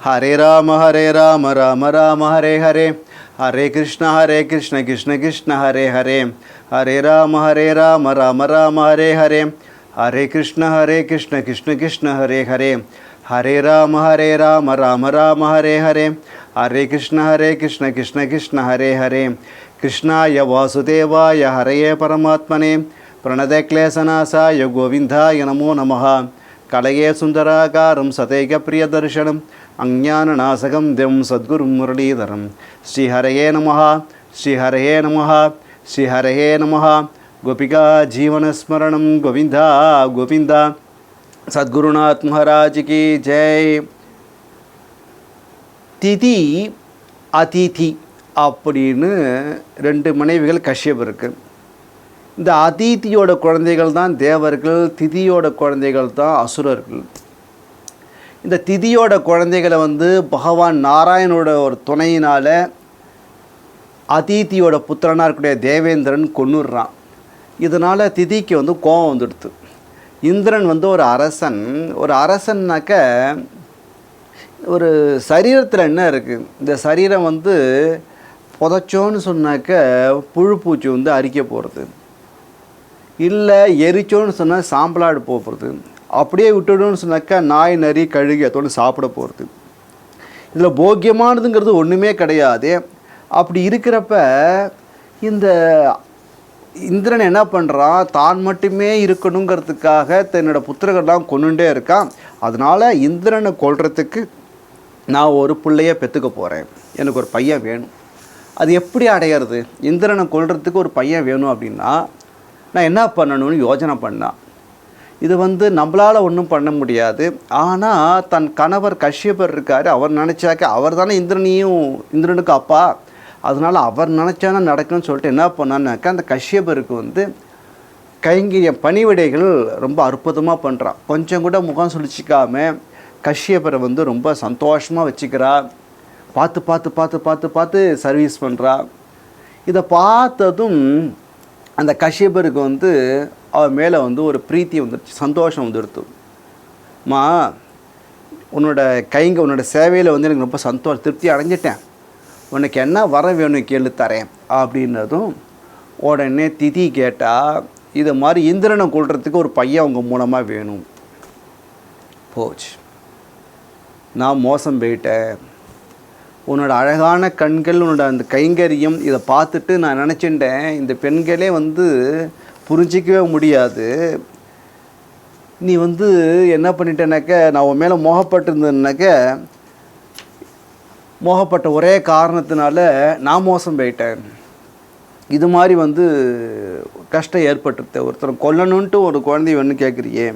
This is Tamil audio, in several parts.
ஹரே ராம ராம ராம ஹரே ஹரே, ஹரே கிருஷ்ண கிருஷ்ண கிருஷ்ண ஹரே ஹரே, ஹரே ராம ராம ராம ஹரே ஹரே, ஹரே கிருஷ்ண கிருஷ்ண கிருஷ்ண ஹரே ஹரே, ஹரே ராம ராம ராம ஹரே ஹரே, ஹரே கிருஷ்ண கிருஷ்ண கிருஷ்ண ஹரே ஹரே, கிருஷ்ணாய வாசுதேவாய ஹரயே பரமாத்மனே, பிரணத கிளேசநாசாய கோவிந்தாய நமோ நமः. கலையே சுந்தராகாரம் சதேக பிரியதர்ஷனம் அஞ்ஞானநாசகம் தேவம் சத்குரும் முரளீதரம். ஸ்ரீஹரயே நமः, ஸ்ரீஹரயே நமः, ஸ்ரீஹரயே நமः. கோபிகா ஜீவனஸ்மரணம் கோவிந்தா கோவிந்தா. சத்குருநாத் மகாராஜ் கி ஜெய். திதி அதிதி அப்படின்னு 2 மனைவிகள் கஷ்யபருக்கு. இந்த அதிதியோட குழந்தைகள் தான் தேவர்கள், திதியோட குழந்தைகள் தான் அசுரர்கள். இந்த திதியோட குழந்தைகளை பகவான் நாராயணோட ஒரு துணையினால் அதிதியோட புத்திரனாக இருக்கக்கூடிய தேவேந்திரன் கொன்னுடுறான். இதனால் திதிக்கு கோபம் வந்துடுது. இந்திரன் ஒரு அரசன். ஒரு அரசன்னாக்க ஒரு சரீரத்தில் என்ன இருக்குது, இந்த சரீரம் புதைச்சோன்னு சொன்னாக்க புழு பூச்சி அரிக்க போகிறது, இல்லை எரிச்சோன்னு சொன்னால் சாம்பலாடு போகிறது, அப்படியே விட்டுடுன்னு சொன்னாக்கா நாய் நரி கழுகி அதோடு சாப்பிட போகிறது. இதில் போக்கியமானதுங்கிறது ஒன்றுமே கிடையாது. அப்படி இருக்கிறப்ப இந்த இந்திரன் என்ன பண்ணுறான், தான் மட்டுமே இருக்கணுங்கிறதுக்காக தன்னோட புத்திரர்கள்லாம் கொண்டுட்டே இருக்கான். அதனால் இந்திரனை கொல்றதுக்கு நான் ஒரு பிள்ளைய பெற்றுக்க போகிறேன், எனக்கு ஒரு பையன் வேணும். அது எப்படி அடையிறது? இந்திரனை கொல்றதுக்கு ஒரு பையன் வேணும் அப்படின்னா நான் என்ன பண்ணணும்னு யோசனை பண்ணான். இது நம்மளால் ஒன்றும் பண்ண முடியாது. ஆனால் தன் கணவர் கஷ்யபர் இருக்கார், அவர் நினச்சாக்க அவர் தானே இந்திரனுக்கு அப்பா, அதனால் அவர் நினச்சானா நடக்குன்னு சொல்லிட்டு என்ன பண்ணான்னாக்கா அந்த கஷ்யபருக்கு கைங்கரியம் பணிவிடைகள் ரொம்ப அற்புதமாக பண்ணுறான். கொஞ்சம் கூட முகம் சுழிச்சிக்காம கஷ்யபரை ரொம்ப சந்தோஷமாக வச்சுக்கிறா. பார்த்து பார்த்து பார்த்து பார்த்து பார்த்து சர்வீஸ் பண்ணுறா. இதை பார்த்ததும் அந்த கஷ்யபருக்கு அவன் மேலே ஒரு பிரீத்தி வந்துடுச்சு, சந்தோஷம் வந்துடுத்து. உன்னோட சேவையில் எனக்கு ரொம்ப சந்தோஷம், திருப்தி அடைஞ்சிட்டேன், உனக்கு என்ன வர வேணும் கேளு தரேன் அப்படின்னதும் உடனே திதி கேட்டால் இது மாதிரி இந்திரனை கொள்றதுக்கு ஒரு பையன் அவங்க மூலமாக வேணும். போச்சு, நான் மோசம் போயிட்டேன். உன்னோட அழகான கண்கள், உன்னோட அந்த கைங்கரியம், இதை பார்த்துட்டு நான் நினச்சிட்டேன் இந்த பெண்களே புரிஞ்சிக்கவே முடியாது. நீ என்ன பண்ணிட்டேனாக்க, நான் உன் மேலே மோகப்பட்டிருந்தேன்னாக்க, மோகப்பட்ட ஒரே காரணத்தினால நான் மோசம் போயிட்டேன். இது மாதிரி கஷ்டம் ஏற்பட்டுருது. ஒருத்தர் கொல்லணுன்ட்டு ஒரு குழந்தை வேணும்னு கேட்குறியே,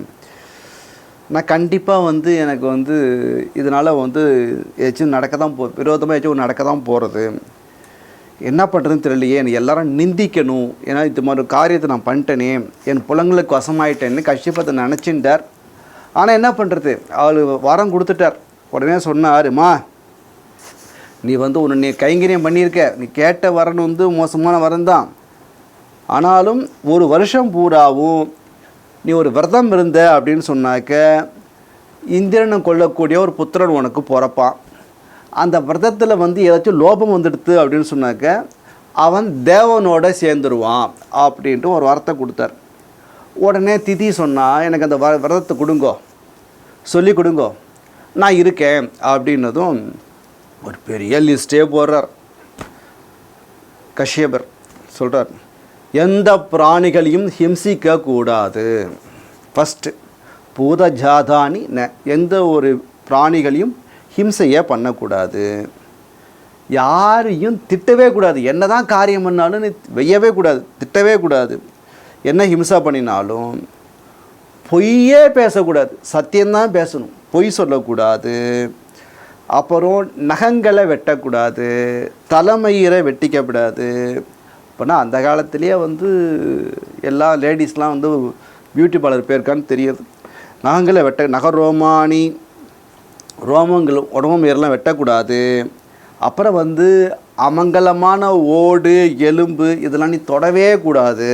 நான் கண்டிப்பாக எனக்கு இதனால் ஏதாச்சும் நடக்க தான் விரோதமாக ஏதாச்சும் நடக்க தான் போகிறது. என்ன பண்ணுறதுன்னு தெரியலையே, என்னை எல்லாரும் நிந்திக்கணும், ஏன்னா இது மாதிரி காரியத்தை நான் பண்ணிட்டேனே, என் புலங்களுக்கு வசமாயிட்டேன்னு கஷ்டப்பத்தை நினச்சிட்டார். ஆனால் என்ன பண்ணுறது, அவள் வரம் கொடுத்துட்டார். உடனே சொன்னாருமா, நீ உன்னை கைங்கரியம் பண்ணியிருக்க, நீ கேட்ட வரன் மோசமான வரம் தான். ஆனாலும் ஒரு வருஷம் பூராவும் நீ ஒரு விரதம் இருந்த அப்படின்னு சொன்னாக்க இந்திரனை கொல்லக்கூடிய ஒரு புத்திரன் உனக்கு பிறப்பான். அந்த விரதத்தில் ஏதாச்சும் லோபம் வந்துடுது அப்படின்னு சொன்னாக்க அவன் தேவனோட சேர்ந்துருவான் அப்படின்ட்டு ஒரு வார்த்தை கொடுத்தார். உடனே திதி சொன்னால் எனக்கு அந்த விரதத்தை கொடுங்கோ, சொல்லி கொடுங்கோ, நான் இருக்கேன் அப்படின்னதும் ஒரு பெரிய லிஸ்டே போடுறார். கஷ்யபர் சொல்கிறார், எந்த பிராணிகளையும் ஹிம்சிக்க கூடாது. ஃபஸ்ட்டு பூதஜாதானி எந்த ஒரு பிராணிகளையும் ஹிம்சையே பண்ணக்கூடாது. யாரையும் திட்டவே கூடாது. என்ன தான் காரியம் பண்ணாலும் நீ வெய்யவே கூடாது, திட்டவே கூடாது. என்ன ஹிம்சா பண்ணினாலும் பொய்யே பேசக்கூடாது, சத்தியம்தான் பேசணும், பொய் சொல்லக்கூடாது. அப்புறம் நகங்களை வெட்டக்கூடாது, தலைமயிரை வெட்டிக்கப்படாது. இப்போனா அந்த காலத்துலேயே எல்லா லேடிஸ்லாம் பியூட்டி பார்லர் போயிருக்கான்னு தெரியுது. நகங்களை நகரோமானி ரோமங்கள் உடம்பு மேரெலாம் வெட்டக்கூடாது. அப்புறம் அமங்கலமான ஓடு எலும்பு இதெல்லாம் நீ தொடவே கூடாது.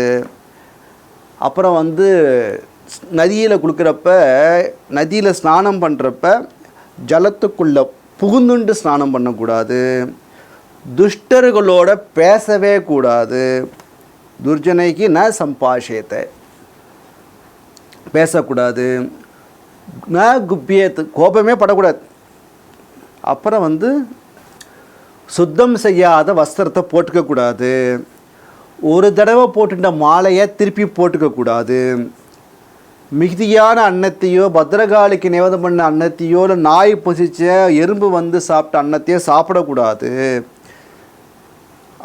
அப்புறம் நதியில் குளிக்கிறப்ப, நதியில் ஸ்நானம் பண்ணுறப்ப ஜலத்துக்குள்ளே புகுந்துண்டு ஸ்நானம் பண்ணக்கூடாது, துஷ்டர்களோட பேசவே கூடாது, துர்ஜனைக்கு ந சம்பாஷயத்தை பேசக்கூடாது, ந குப்பியத்து கோபமே படக்கூடாது. அப்புறம் வந்து சுத்தம் செய்யாத வஸ்திரத்தை போட்டுக்கக்கூடாது, ஒரு தடவை போட்டுட்ட மாலையை திருப்பி போட்டுக்கக்கூடாது, மிகுதியான அன்னத்தையோ பத்திரகாளிக்கு நிவேதம் பண்ண அன்னத்தையோ இல்லை நாய் பொசிச்ச எறும்பு வந்து சாப்பிட்ட அன்னத்தையோ சாப்பிடக்கூடாது.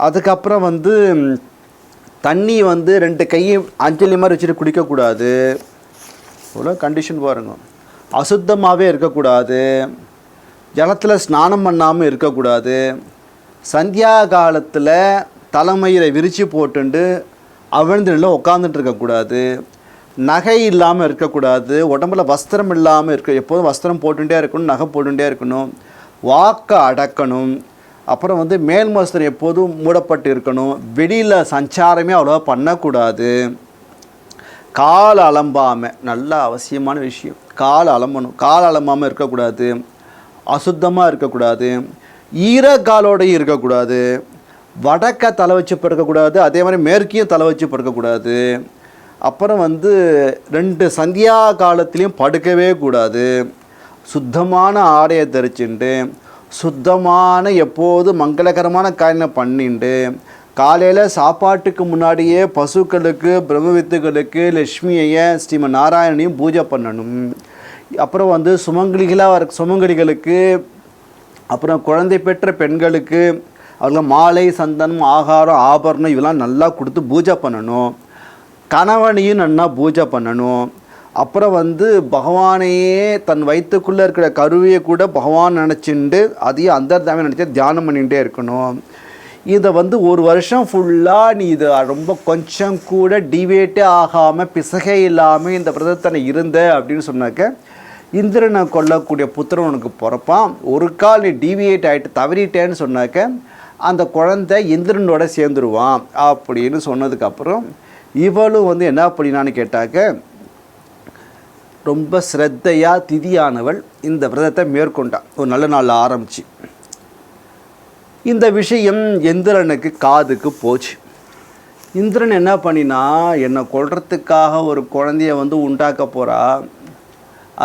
அதுக்கப்புறம் வந்து தண்ணி வந்து 2 கையும் அஞ்சலி மாதிரி வச்சுட்டு குடிக்கக்கூடாது. இவ்வளோ கண்டிஷன் பாருங்க. அசுத்தமாகவே இருக்கக்கூடாது, ஜலத்தில் ஸ்நானம் பண்ணாமல் இருக்கக்கூடாது, சந்தியா காலத்தில் தலைமையில் விரித்து போட்டுண்டு அவிழ்ந்து நிலை உட்காந்துட்டு இருக்கக்கூடாது, நகை இல்லாமல் இருக்கக்கூடாது, உடம்புல வஸ்திரம் இல்லாமல் இருக்க, எப்போதும் வஸ்திரம் போட்டுகிட்டே இருக்கணும், நகை போட்டுகிட்டே இருக்கணும், வாக்கை அடக்கணும். அப்புறம் வந்து மேல் வஸ்திரம் எப்போதும் மூடப்பட்டு இருக்கணும், வெளியில் சஞ்சாரமே அவ்வளோவா பண்ணக்கூடாது, கால் அலம்பாமல், நல்ல அவசியமான விஷயம், கால் அலம்பணும், கால் அலம்பாமல் இருக்கக்கூடாது, அசுத்தமாக இருக்கக்கூடாது, ஈரக்காலோடையும் இருக்கக்கூடாது, வடக்க தலை வச்சு படுக்கக்கூடாது, அதே மாதிரி மேற்கையும் தலை வச்சு படுக்கக்கூடாது. அப்புறம் வந்து 2 சந்தியா காலத்துலேயும் படுக்கவே கூடாது, சுத்தமான ஆடையை தரிச்சுண்டு சுத்தமான எப்போது மங்களகரமான காரியங்களை பண்ணிண்டு காலையில் சாப்பாட்டுக்கு முன்னாடியே பசுக்களுக்கு பிரம்மவித்துகளுக்கு லட்சுமியை ஸ்ரீமன் நாராயணனையும் பூஜை பண்ணணும். அப்புறம் வந்து சுமங்கலிகளுக்கு அப்புறம் குழந்தை பெற்ற பெண்களுக்கு அவர்கள் மாலை சந்தனம் ஆகாரம் ஆபரணம் இதெல்லாம் நல்லா கொடுத்து பூஜை பண்ணணும். கணவனையும் நல்லா பூஜை பண்ணணும். அப்புறம் வந்து பகவானையே தன் வயிற்றுக்குள்ளே இருக்கிற கருவியை கூட பகவான் நினச்சிண்டு அதையும் அந்தர்தாமே நினச்சி தியானம் பண்ணிகிட்டே இருக்கணும். இதை வந்து 1 வருஷம் ஃபுல்லாக நீ இதை ரொம்ப கொஞ்சம் கூட டிவேட்டே ஆகாமல் பிசகே இல்லாமல் இந்த பிரதத்தனை இருந்த அப்படின்னு சொன்னாக்க இந்திரனை கொல்லக்கூடிய புத்திரன் உனக்கு பிறப்பான். ஒரு கால் நீ டிவியேட் ஆகிட்டு தவறிட்டேன்னு சொன்னாக்க அந்த குழந்தை இந்திரனோட சேர்ந்துருவான் அப்படின்னு சொன்னதுக்கப்புறம் இவளும் வந்து என்ன பண்ணினான்னு கேட்டாக்க ரொம்ப ஸ்ரத்தையாக திதியானவள் இந்த விரதத்தை மேற்கொண்டான். ஒரு நல்ல நாள் ஆரம்பிச்சு இந்த விஷயம் இந்திரனுக்கு காதுக்கு போச்சு. இந்திரன் என்ன பண்ணினா, என்னை கொல்றதுக்காக ஒரு குழந்தைய வந்து உண்டாக்க போகிறா,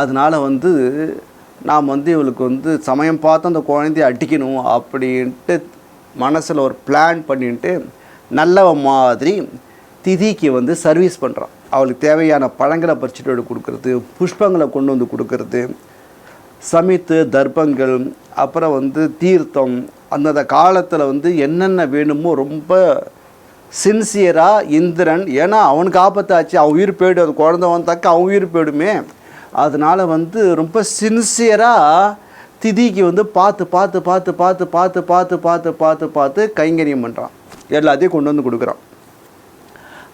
அதனால் வந்து நாம் வந்து இவளுக்கு வந்து சமயம் பார்த்து அந்த குழந்தைய அடிக்கணும் அப்படின்ட்டு மனசில் ஒரு பிளான் பண்ணிட்டு நல்லவ மாதிரி திதிக்கு வந்து சர்வீஸ் பண்ணுறான். அவளுக்கு தேவையான பழங்களை பறிச்சுட்டு கொடுக்கறது, புஷ்பங்களை கொண்டு வந்து கொடுக்கறது, சமித்து தர்ப்பங்கள், அப்புறம் வந்து தீர்த்தம், அந்தந்த காலத்தில் வந்து என்னென்ன வேணுமோ ரொம்ப சின்சியராக இந்திரன், ஏன்னா அவனுக்கு ஆபத்தாச்சு, அவன் உயிர் போய்டும், அது குழந்தை வந்தாக்க அவன் உயிர் போய்டுமே, அதனால் வந்து ரொம்ப சின்சியராக திதிக்கு வந்து பார்த்து பார்த்து பார்த்து பார்த்து பார்த்து பார்த்து பார்த்து பார்த்து பார்த்து கைங்கரியம் பண்ணுறான், எல்லாத்தையும் கொண்டு வந்து கொடுக்குறான்.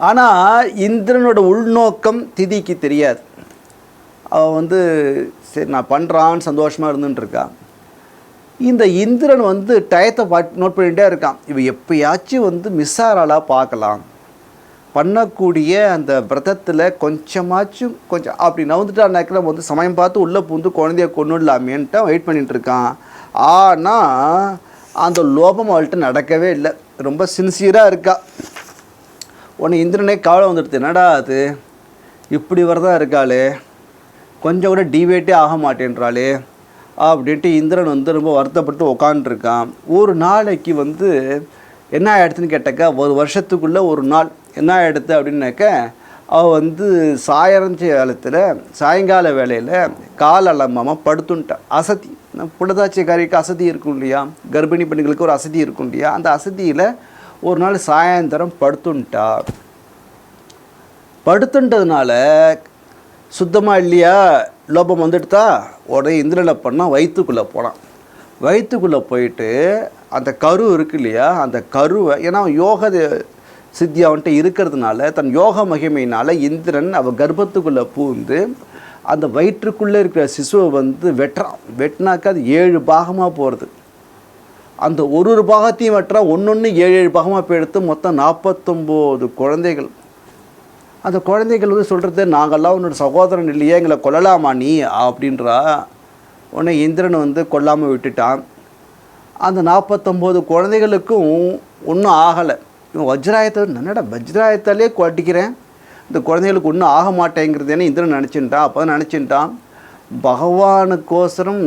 ஆனால் இந்திரனோட உள்நோக்கம் திதிக்கு தெரியாது. அவன் வந்து சரி நான் பண்ணுறான்னு சந்தோஷமாக இருந்துட்டுருக்கான். இந்த இந்திரன் வந்து டயத்தை நோட் பண்ணிகிட்டே இருக்கான். இவன் எப்பயாச்சும் வந்து மிஸ் ஆகிறாளா பார்க்கலாம், பண்ணக்கூடிய அந்த விரதத்தில் கொஞ்சமாச்சும் கொஞ்சம் அப்படி நவுந்துட்டான்னாக்க நம்ம வந்து சமயம் பார்த்து உள்ளே பூந்து குழந்தைய கொண்டுடலாமேன்ட்டு வெயிட் பண்ணிகிட்ருக்கான். ஆனால் அந்த லோபம் அவள்கிட்ட நடக்கவே இல்லை, ரொம்ப சின்சியராக இருக்கா. உன்னை இந்திரனே கவலை வந்துடுது, என்னடா அது இப்படி வரதான் இருக்காளே, கொஞ்சம் கூட டிவேட்டே ஆக மாட்டேன்றாளே அப்படின்ட்டு இந்திரன் வந்து ரொம்ப வருத்தப்பட்டு உக்காண்ட்ருக்கான். ஒரு நாளைக்கு வந்து என்ன ஆகிடுதுன்னு கேட்டாக்கா, 1 வருஷத்துக்குள்ளே ஒரு நாள் என்ன ஆகிடுது அப்படின்னாக்க, அவள் வந்து சாயங்கால வேலையில் கால் அலம்பாமல் படுத்துன்ட்டான். அசதி, புடதாட்சிக்காரிக்கு அசதி இருக்கும் இல்லையா, கர்ப்பிணி பெண்களுக்கு ஒரு அசதி இருக்கும் இல்லையா, அந்த அசதியில் ஒரு நாள் சாயந்தரம் படுத்துன்றதுனால சுத்தமாக இல்லையா, லோபம் வந்துடுதா, உடனே இந்திரனை பண்ணால் வயிற்றுக்குள்ளே போனான். வயிற்றுக்குள்ளே போயிட்டு அந்த கரு இருக்கு இல்லையா, அந்த கருவை, ஏன்னா யோக சித்தி அவன்கிட்ட இருக்கிறதுனால தன் யோக மகிமையினால் இந்திரன் அவள் கர்ப்பத்துக்குள்ளே பூந்து அந்த வயிற்றுக்குள்ளே இருக்கிற சிசுவை வந்து வெட்டுறான். வெட்டினாக்கா அது 7 பாகமாக போகிறது. அந்த ஒரு பாகத்தையும் வெட்டுறா, ஒன்று 7 பாகமாக போய் மொத்தம் 49 குழந்தைகள். அந்த குழந்தைகள் வந்து சொல்கிறது, நாங்கள்லாம் உன்னோட சகோதரன் இல்லையே, எங்களை கொல்லலாமா நீ அப்படின்றா. உடனே இந்திரன் வந்து கொல்லாமல் விட்டுட்டான். அந்த 49 குழந்தைகளுக்கும் ஒன்றும் ஆகலை. இவன் வஜ்ராயத்தை என்னடா வஜ்ராயத்தாலே கொட்டிக்கிறேன், இந்த குழந்தைகளுக்கு ஒன்றும் ஆக மாட்டேங்கிறது என்ன இந்திரன் நினச்சிட்டான். அப்போ தான் நினச்சிட்டான், பகவானுக்கோசரம்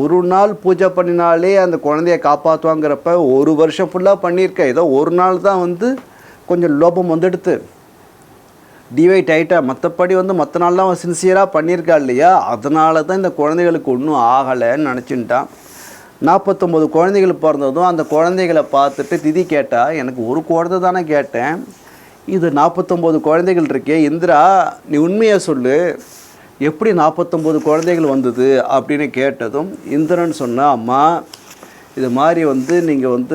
ஒரு நாள் பூஜை பண்ணினாலே அந்த குழந்தைய காப்பாற்றுவாங்கிறப்ப ஒரு வருஷம் ஃபுல்லாக பண்ணியிருக்க, ஏதோ ஒரு நாள் தான் வந்து கொஞ்சம் லோபம் வந்துடுத்து, டிவைட் ஆகிட்டா. மற்றபடி வந்து மற்ற நாள்லாம் அவன் சின்சியராக பண்ணியிருக்கா இல்லையா, அதனால தான் இந்த குழந்தைகளுக்கு ஒன்றும் ஆகலைன்னு நினச்சிட்டான். 49 குழந்தைகள் பிறந்ததும் அந்த குழந்தைகளை பார்த்துட்டு திதி கேட்டால், எனக்கு ஒரு குழந்தை தானே கேட்டேன், இது 49 குழந்தைகள் இருக்கே, இந்திரா நீ உண்மையை சொல்லு, எப்படி 49 குழந்தைகள் வந்தது அப்படின்னு கேட்டதும் இந்திரன் சொன்னா, அம்மா இது மாதிரி வந்து நீங்கள் வந்து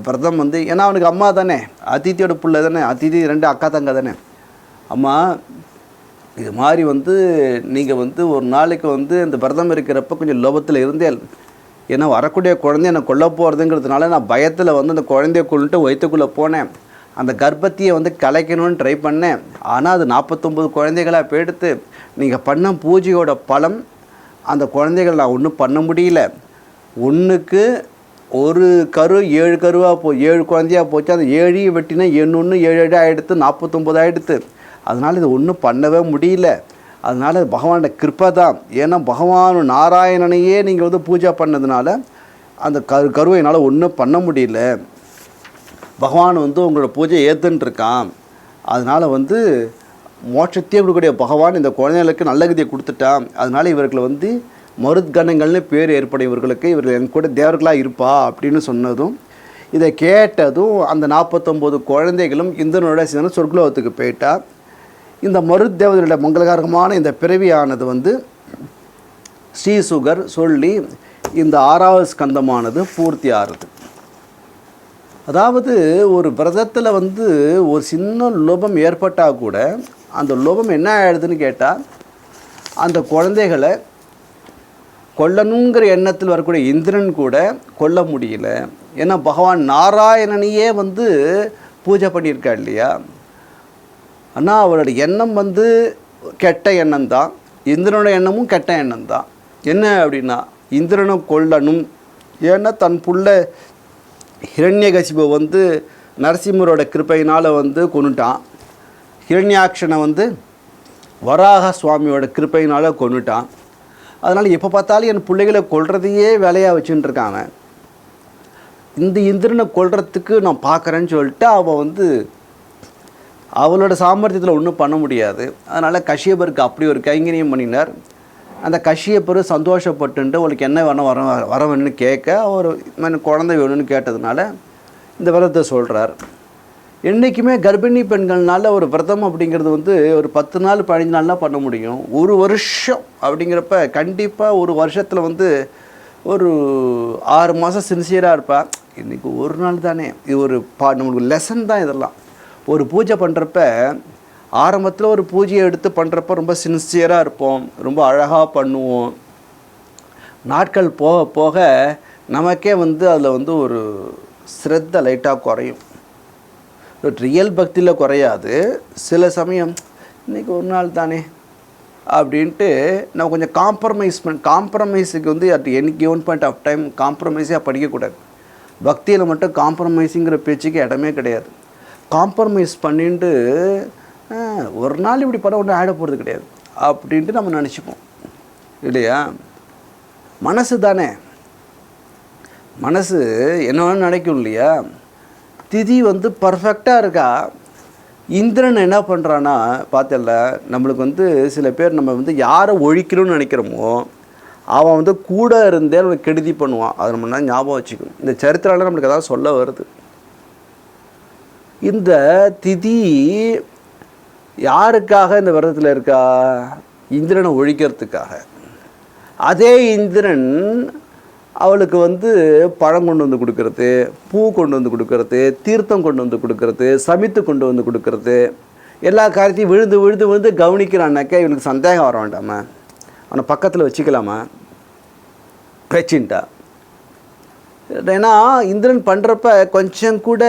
விரதம் வந்து, ஏன்னா அவனுக்கு அம்மா தானே, அதித்தியோட பிள்ளை தானே, அதித்தி 2 அக்கா தங்க தானே, அம்மா இது மாதிரி வந்து நீங்கள் வந்து ஒரு நாளைக்கு வந்து இந்த விரதம் இருக்கிறப்ப கொஞ்சம் லோபத்தில் இருந்தேன், ஏன்னா வரக்கூடிய குழந்தைய நான் கொல்ல போகிறதுங்கிறதுனால நான் பயத்தில் வந்து அந்த குழந்தைய கொண்டுட்டு வயிற்றுக்குள்ளே போனேன், அந்த கர்ப்பத்தையை வந்து கலைக்கணும்னு ட்ரை பண்ணேன், ஆனால் அது 49 குழந்தைகளாக போயிடுத்து, நீங்கள் பண்ண பூஜையோட பலம் அந்த குழந்தைகள் நான் ஒன்றும் பண்ண முடியல, ஒன்றுக்கு ஒரு கரு 7 கருவாக 7 குழந்தையாக போச்சு, அந்த 7 வெட்டினா 7 7 ஆகிடுத்து, 49 ஆகிடுத்து, அதனால் இது ஒன்றும் பண்ணவே முடியல, அதனால் பகவானோட கிருப்பை தான், ஏன்னா பகவான் நாராயணனையே நீங்கள் வந்து பூஜை பண்ணதுனால அந்த கருவை என்னால் ஒன்றும் பண்ண முடியல, பகவான் வந்து உங்களோட பூஜை ஏற்றுன்ட்ருக்கான், அதனால் வந்து மோட்சத்தையே கொடுக்கக்கூடிய பகவான் இந்த குழந்தைகளுக்கு நல்ல கதியை கொடுத்துட்டான், அதனால் இவர்களை வந்து மருத்கணங்கள்னு பேர் ஏற்படும், இவர்கள் என் கூட தேவர்களாக இருப்பா அப்படின்னு சொன்னதும், இதை கேட்டதும் அந்த 49 குழந்தைகளும் இந்திரனோட சேர்ந்து சொர்க்கலோகத்துக்கு போயிட்டா. இந்த மருத்தேவதையோட மங்களகரமான இந்த பிறவியானது வந்து ஸ்ரீசுகர் சொல்லி இந்த 6வது ஸ்கந்தமானது பூர்த்தி ஆறுது. அதாவது ஒரு விரதத்தில் வந்து ஒரு சின்ன லோபம் ஏற்பட்டால் கூட அந்த லோபம் என்ன ஆகிடுதுன்னு கேட்டால், அந்த குழந்தைகளை கொல்லணுங்கிற எண்ணத்தில் வரக்கூடிய இந்திரன் கூட கொல்ல முடியல, ஏன்னா பகவான் நாராயணனையே வந்து பூஜை பண்ணியிருக்கா இல்லையா, ஆனால் அவரோட எண்ணம் வந்து கெட்ட எண்ணம் தான், இந்திரனோட எண்ணமும் கெட்ட எண்ணம் தான். என்ன அப்படின்னா இந்திரனை கொல்லணும், ஏன்னா தன் புள்ள ஹிரண்யகசிபு வந்து நரசிம்மரோட கிருப்பையினால் வந்து கொன்னுட்டான், ஹிரண்யாட்சனை வந்து வராக சுவாமியோட கிருப்பையினால் கொன்னுட்டான், அதனால் எப்போ பார்த்தாலும் என் பிள்ளைகளை கொல்றதையே வேலையாக வச்சுட்டு இருக்காங்க, இந்த இந்திரனை கொல்றதுக்கு நான் பார்க்குறேன்னு சொல்லிட்டு அவள் வந்து அவளோட சாமர்த்தியத்தில் ஒன்றும் பண்ண முடியாது, அதனால் கஷ்யபருக்கு அப்படி ஒரு கைங்கரியம் பண்ணினார். அந்த கஷ்யபர் சந்தோஷப்பட்டுன்ட்டு அவளுக்கு என்ன வேணும் வர வேணும்னு கேட்க, அவர் குழந்தை வேணும்னு கேட்டதுனால இந்த விரதத்தை சொல்கிறார். என்றைக்குமே கர்ப்பிணி பெண்கள்னால ஒரு விரதம் அப்படிங்கிறது வந்து ஒரு 10 நாள் 15 நாள்லாம் பண்ண முடியும், ஒரு வருஷம் அப்படிங்கிறப்ப கண்டிப்பாக ஒரு வருஷத்தில் வந்து ஒரு 6 மாதம் சின்சியராக இருப்பா. இன்றைக்கி ஒரு நாள் தானே, இது ஒரு நம்மளுக்கு லெசன் தான். இதெல்லாம் ஒரு பூஜை பண்ணுறப்ப ஆரம்பத்தில் ஒரு பூஜையை எடுத்து பண்ணுறப்ப ரொம்ப சின்சியராக இருப்போம், ரொம்ப அழகாக பண்ணுவோம், நாட்கள் போக போக நமக்கே வந்து அதில் வந்து ஒரு ஸ்ரத்த லைட்டாக குறையும், ரியல் பக்தியில் குறையாது, சில சமயம் இன்றைக்கி ஒரு நாள் தானே அப்படின்ட்டு நம்ம கொஞ்சம் காம்ப்ரமைஸுக்கு வந்து at any given point of time காம்ப்ரமைஸாக படிக்கக்கூடாது. பக்தியில் மட்டும் காம்ப்ரமைஸுங்கிற பேச்சுக்கு இடமே கிடையாது. காம்ப்ரமைஸ் பண்ணிட்டு ஒரு நாள் இப்படி படம் ஒன்றும் ஆட போகிறது கிடையாது அப்படின்ட்டு நம்ம நினச்சிப்போம் இல்லையா. மனசு தானே, மனசு என்ன நினைக்கும் இல்லையா. திதி வந்து பர்ஃபெக்டாக இருக்கா. இந்திரன் என்ன பண்ணுறான்னா பார்த்தல, நம்மளுக்கு வந்து சில பேர் நம்ம வந்து யாரை ஒழிக்கணும்னு நினைக்கிறோமோ அவன் வந்து கூட இருந்தே நம்மளுக்கு கெடுதி பண்ணுவான். அதை நம்ம ஞாபகம் வச்சுக்கணும். இந்த சரித்திரால நம்மளுக்கு ஏதாவது சொல்ல வருது. இந்த திதி யாருக்காக இந்த விரதத்தில் இருக்கா? இந்திரனை ஒழிக்கிறதுக்காக. அதே இந்திரன் அவளுக்கு வந்து பழம் கொண்டு வந்து கொடுக்கறது, பூ கொண்டு வந்து கொடுக்கறது, தீர்த்தம் கொண்டு வந்து கொடுக்கறது, சமைத்து கொண்டு வந்து கொடுக்கறது, எல்லா காரியத்தையும் விழுந்து விழுந்து விழுந்து கவனிக்கிறான்னாக்கா இவனுக்கு சந்தேகம் வர வேண்டாமா? அவனை பக்கத்தில் வச்சுக்கலாமா? வச்சுட்டா. ஏன்னா இந்திரன் பண்ணுறப்ப கொஞ்சம் கூட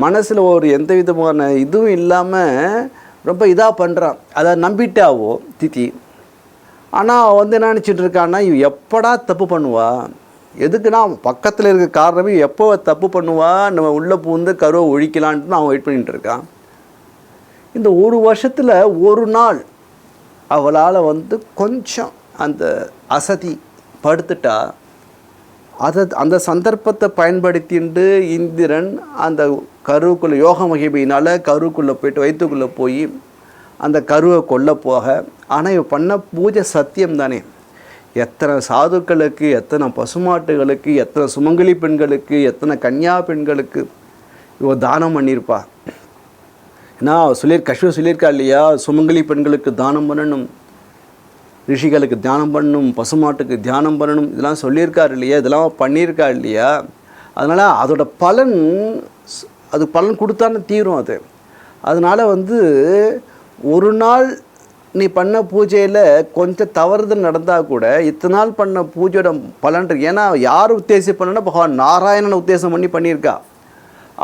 மனசில் ஒரு எந்த விதமான இதுவும் இல்லாமல் ரொம்ப இதாக பண்ணுறான். அதை நம்பிட்டாவோ திதி. ஆனால் வந்து என்ன நினச்சிட்டு இருக்கான்னா, இவ எப்படா தப்பு பண்ணுவா, எதுக்குன்னா பக்கத்தில் இருக்க காரணமே எப்போ தப்பு பண்ணுவா, நம்ம உள்ளே பூந்து கருவை ஒழிக்கலான்ட்டு அவன் வெயிட் பண்ணிகிட்டு இருக்கான். இந்த ஒரு வருஷத்தில் ஒரு நாள் அவளால் வந்து கொஞ்சம் அந்த அசதி படுத்துட்டா, அந்த சந்தர்ப்பத்தை பயன்படுத்திட்டு இந்திரன் அந்த கருவுக்குள்ளே யோக மகிமையினால் கருவுக்குள்ளே போயிட்டு வயிற்றுக்குள்ளே போய் அந்த கருவை கொல்ல போக, ஆனால் இவ பண்ண பூஜை சத்தியம் தானே. எத்தனை சாதுக்களுக்கு, எத்தனை பசுமாட்டுகளுக்கு, எத்தனை சுமங்கலி பெண்களுக்கு, எத்தனை கன்னியா பெண்களுக்கு இவ தானம் பண்ணியிருப்பா. ஏன்னா கஷ்மீர் சொல்லியிருக்கா இல்லையா, சுமங்கலி பெண்களுக்கு தானம் பண்ணணும், ரிஷிகளுக்கு தியானம் பண்ணணும், பசுமாட்டுக்கு தியானம் பண்ணணும், இதெல்லாம் சொல்லியிருக்காரு இல்லையா, இதெல்லாம் பண்ணியிருக்கா இல்லையா. அதனால் அதோட பலன், அது பலன் கொடுத்தான்னு தீரும் அது. அதனால் வந்து ஒரு நாள் நீ பண்ண பூஜையில் கொஞ்சம் தவறுதல் நடந்தால் கூட இத்தனை நாள் பண்ண பூஜையோட பலன், ஏன்னா யார் உத்தேசம் பண்ணனா பகவான் நாராயணனை உத்தேசம் பண்ணியிருக்கா.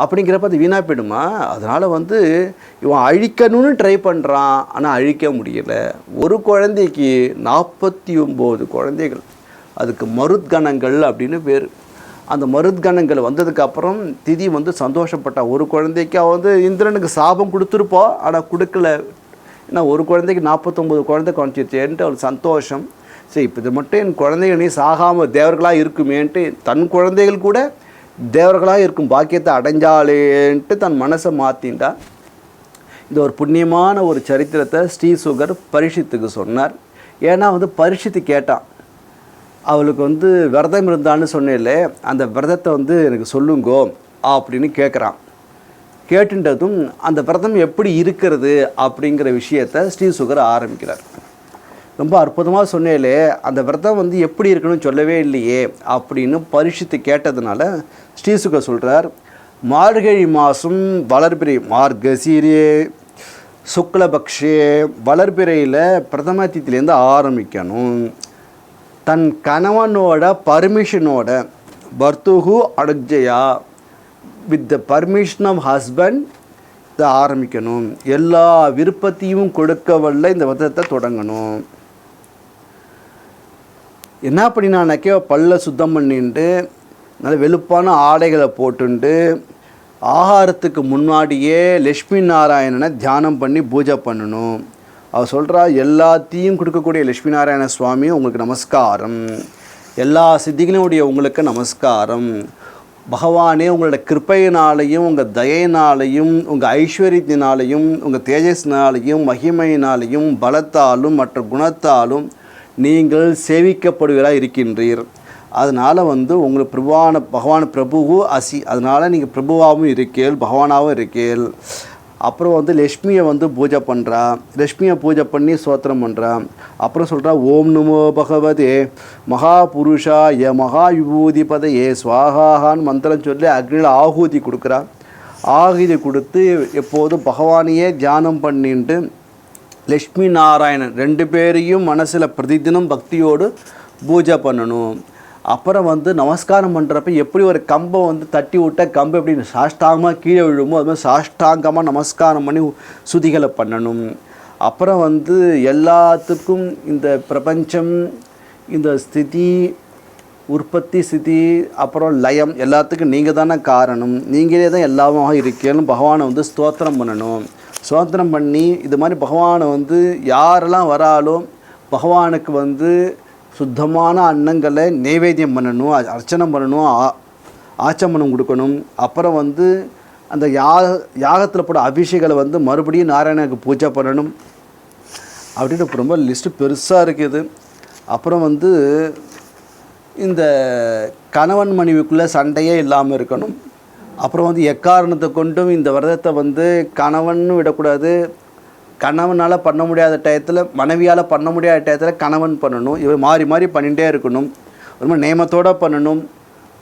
அப்படிங்கிறப்ப அது வீணாக போயிடுமா. அதனால் வந்து இவன் அழிக்கணும்னு ட்ரை பண்ணுறான், ஆனால் அழிக்க முடியலை. ஒரு குழந்தைக்கு 49 குழந்தைகள், அதுக்கு மருத்கணங்கள் அப்படின்னு பேர். அந்த மருத்கணங்கள் வந்ததுக்கப்புறம் திதி வந்து சந்தோஷப்பட்டா. ஒரு குழந்தைக்கு அவன் வந்து இந்திரனுக்கு சாபம் கொடுத்துருப்போம், ஆனால் கொடுக்கல. ஏன்னா ஒரு குழந்தைக்கு 49 குழந்தை குறைச்சிருச்சேன்ட்டு அவளுக்கு சந்தோஷம். சரி, இப்போ இது மட்டும் என் குழந்தைகள் நீ சாகாமல் தேவர்களாக இருக்குமேன்ட்டு தன் குழந்தைகள் கூட தேவர்களாக இருக்கும் பாக்கியத்தை அடைஞ்சாலேன்ட்டு தன் மனசை மாற்றின்டா. இந்த ஒரு புண்ணியமான ஒரு சரித்திரத்தை ஸ்ரீசுகர் பரீட்சித்துக்கு சொன்னார். ஏன்னா வந்து பரீட்சித்து கேட்டான், அவளுக்கு வந்து விரதம் இருந்தான்னு சொன்னேன்ல, அந்த விரதத்தை வந்து எனக்கு சொல்லுங்கோ அப்படின்னு கேட்குறான். கேட்டுன்றதும் அந்த விரதம் எப்படி இருக்கிறது அப்படிங்கிற விஷயத்தை ஸ்ரீசுகர் ஆரம்பிக்கிறார். ரொம்ப அற்புதமாக சொன்னேலே, அந்த விரதம் வந்து எப்படி இருக்கணும்னு சொல்லவே இல்லையே அப்படின்னு பரீட்சித்து கேட்டதுனால ஸ்ரீசுகர் சொல்கிறார், மார்கழி மாதம் வளர்பிறை, மார்கசீரே சுக்லபக்ஷே, வளர்பிறையில் பிரதம திதியிலேருந்து ஆரம்பிக்கணும். தன் கணவனோட பர்மிஷனோட, பர்த்துகு அனுஜயா, with the permission of husband இதை ஆரம்பிக்கணும். எல்லா விருப்பத்தையும் கொடுக்கவல்ல இந்த விரதத்தை தொடங்கணும். என்ன பண்ணினானாக்கே பல்ல சுத்தம் பண்ணிட்டு நல்ல வெளுப்பான ஆடைகளை போட்டுண்டு ஆகாரத்துக்கு முன்னாடியே லக்ஷ்மி நாராயணனை தியானம் பண்ணி பூஜை பண்ணணும். அவள் சொல்கிறா, எல்லாத்தையும் கொடுக்கக்கூடிய லக்ஷ்மி நாராயண சுவாமி உங்களுக்கு நமஸ்காரம், எல்லா சித்திகளினுடைய உங்களுக்கு நமஸ்காரம். பகவானே உங்களோட கிருப்பையினாலையும் உங்கள் தயையினாலையும் உங்கள் ஐஸ்வர்யத்தினாலையும் உங்கள் தேஜஸ்னாலையும் மகிமையினாலையும் பலத்தாலும் மற்ற குணத்தாலும் நீங்கள் சேவிக்கப்படுவீராக இருக்கின்றீர். அதனால் வந்து உங்களுக்கு பகவான் பிரபுவு அசி, அதனால் நீங்கள் பிரபுவாகவும் இருக்கேள், பகவானாகவும் இருக்கேள். அப்புறம் வந்து லக்ஷ்மியை வந்து பூஜை பண்ணுறா, லக்ஷ்மியை பூஜை பண்ணி ஸ்தோத்திரம் பண்ணுறா. அப்புறம் சொல்கிறா, ஓம் நமோ பகவதே மகாபுருஷா ய மகா விபூதி பதையே ஸ்வாகான்னு மந்திரம் சொல்லி அக்னியில் ஆகூதி கொடுக்குறா. ஆகுதி கொடுத்து எப்போதும் பகவானையே தியானம் பண்ணிட்டு லக்ஷ்மி நாராயணன் 2 பேரையும் மனசில் பிரதிதினம் பக்தியோடு பூஜை பண்ணணும். அப்புறம் வந்து நமஸ்காரம் பண்ணுறப்ப எப்படி ஒரு கம்பை வந்து தட்டி விட்ட கம்பை எப்படி சாஷ்டாங்கமாக கீழே விழுமோ அது மாதிரி சாஷ்டாங்கமாக நமஸ்காரம் பண்ணி சுதிகளை பண்ணணும். அப்புறம் வந்து எல்லாத்துக்கும் இந்த பிரபஞ்சம், இந்த ஸ்திதி, உற்பத்தி ஸ்திதி, அப்புறம் லயம், எல்லாத்துக்கும் நீங்கள் தானே காரணம், நீங்களே தான் எல்லாமாக இருக்கேன்னு பகவானை வந்து ஸ்தோத்திரம் பண்ணணும். ஸ்தோத்திரம் பண்ணி இது மாதிரி பகவானை வந்து யாரெல்லாம் வராலும் பகவானுக்கு வந்து சுத்தமான அன்னங்களை நைவேத்தியம் பண்ணணும், அர்ச்சனை பண்ணணும், ஆச்சமனம் கொடுக்கணும். அப்புறம் வந்து அந்த யாகத்தில் போட அபிஷேகளை வந்து மறுபடியும் நாராயணனுக்கு பூஜை பண்ணணும் அப்படின்னு ரொம்ப லிஸ்ட்டு பெருசாக இருக்குது. அப்புறம் வந்து இந்த கணவன் மனைவிக்குள்ளே சண்டையே இல்லாமல் இருக்கணும். அப்புறம் வந்து எக்காரணத்தை கொண்டும் இந்த விரதத்தை வந்து கணவன் விடக்கூடாது, கணவனால் பண்ண முடியாத டயத்தில் மனைவியால் பண்ண முடியாத டயத்தில் கணவன் பண்ணணும். இவர் மாறி மாறி பண்ணிகிட்டே இருக்கணும், ரொம்ப நேமத்தோடு பண்ணணும்.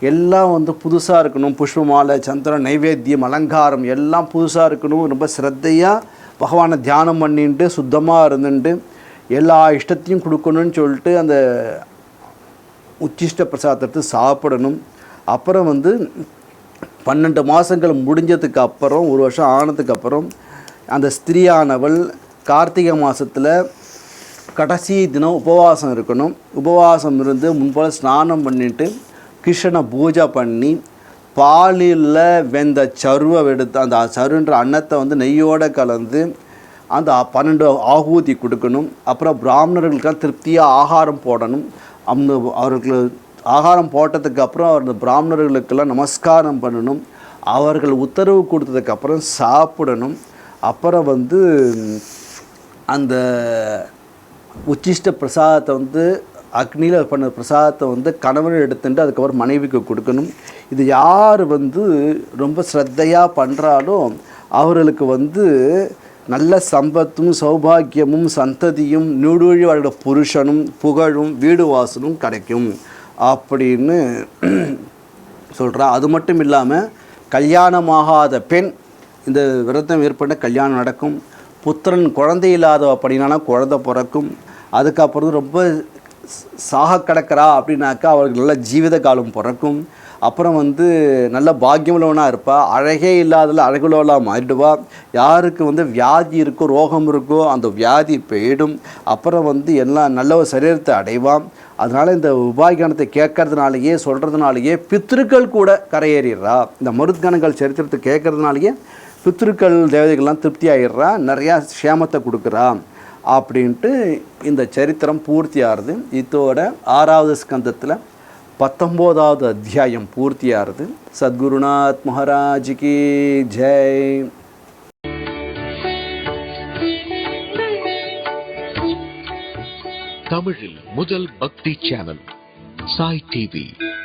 எல்லாம் வந்து புதுசாக இருக்கணும், புஷ்ப மாலை, சந்திரன், நைவேத்தியம், அலங்காரம் எல்லாம் புதுசாக இருக்கணும். ரொம்ப சிரத்தையாக பகவானை தியானம் பண்ணிட்டு சுத்தமாக இருந்துட்டு எல்லா இஷ்டத்தையும் கொடுக்கணும்னு சொல்லிட்டு அந்த உச்சிஷ்ட பிரசாதத்தை சாப்பிடணும். அப்புறம் வந்து 12 மாதங்கள் முடிஞ்சதுக்கு அப்புறம், 1 வருஷம் ஆனதுக்கப்புறம் அந்த ஸ்திரீயானவள் கார்த்திகை மாதத்தில் கடைசி தினம் உபவாசம் இருக்கணும். உபவாசம் இருந்து முன்போல் ஸ்நானம் பண்ணிவிட்டு கிருஷ்ணனை பூஜை பண்ணி பாலில் வெந்த சருவை எடுத்து அந்த சருன்ற அன்னத்தை வந்து நெய்யோடு கலந்து அந்த 12 ஆகூதி கொடுக்கணும். அப்புறம் பிராமணர்களுக்கெல்லாம் திருப்தியாக ஆகாரம் போடணும். அந்த அவர்களுக்கு ஆகாரம் போட்டதுக்கப்புறம் அந்த பிராமணர்களுக்கெல்லாம் நமஸ்காரம் பண்ணணும். அவர்கள் உத்தரவு கொடுத்ததுக்கப்புறம் சாப்பிடணும். அப்புறம் வந்து அந்த உச்சிஷ்ட பிரசாதத்தை வந்து அக்னியில் பண்ண பிரசாதத்தை வந்து கணவன் எடுத்துட்டு அதுக்கப்புறம் மனைவிக்கு கொடுக்கணும். இது யார் வந்து ரொம்ப ஸ்ரத்தையாக பண்ணுறாலும் அவர்களுக்கு வந்து நல்ல சம்பத்தும் சௌபாகியமும் சந்ததியும் நீடூழி அவரோட புருஷனும் புகழும் வீடு வாசலும் கிடைக்கும் அப்படின்னு சொல்கிறா. அது மட்டும் இல்லாமல் கல்யாணமாகாத பெண் இந்த விரதம் ஏற்பட்ட கல்யாணம் நடக்கும். புத்திரன் குழந்தை இல்லாத அப்படின்னா குழந்தை பிறக்கும். அதுக்கப்புறம் ரொம்ப சாக கிடக்கிறா அப்படின்னாக்கா அவருக்கு நல்ல ஜீவித காலம் பிறக்கும். அப்புறம் வந்து நல்ல பாக்கியமுள்ளவனாக இருப்பாள். அழகே இல்லாததில் அழகுள்ளவளாக மாறிடுவா. யாருக்கு வந்து வியாதி இருக்கோ ரோகம் இருக்கோ அந்த வியாதி போயிடும். அப்புறம் வந்து எல்லாம் நல்ல ஒரு சரீரத்தை அடைவான். அதனால் இந்த உபாகியானத்தை கேட்கறதுனாலேயே சொல்கிறதுனாலேயே பித்ருக்கள் கூட கரையேறிடுறா. இந்த மருத்கணங்கள் சரித்திரத்தை கேட்கறதுனாலேயே பித்ருக்கள் தேவதைகள்லாம் திருப்தி ஆகிடுறா, நிறையா க்ஷேமத்தை கொடுக்குறா அப்படின்ட்டு இந்த சரித்திரம் பூர்த்தி ஆகுது. இதோட 6வது ஸ்கந்தத்தில் 19வது அத்தியாயம் பூர்த்தி ஆகுது. சத்குருநாத் மகாராஜுக்கு ஜெய். தமிழில் முதல் பக்தி சேனல் சாய் டிவி.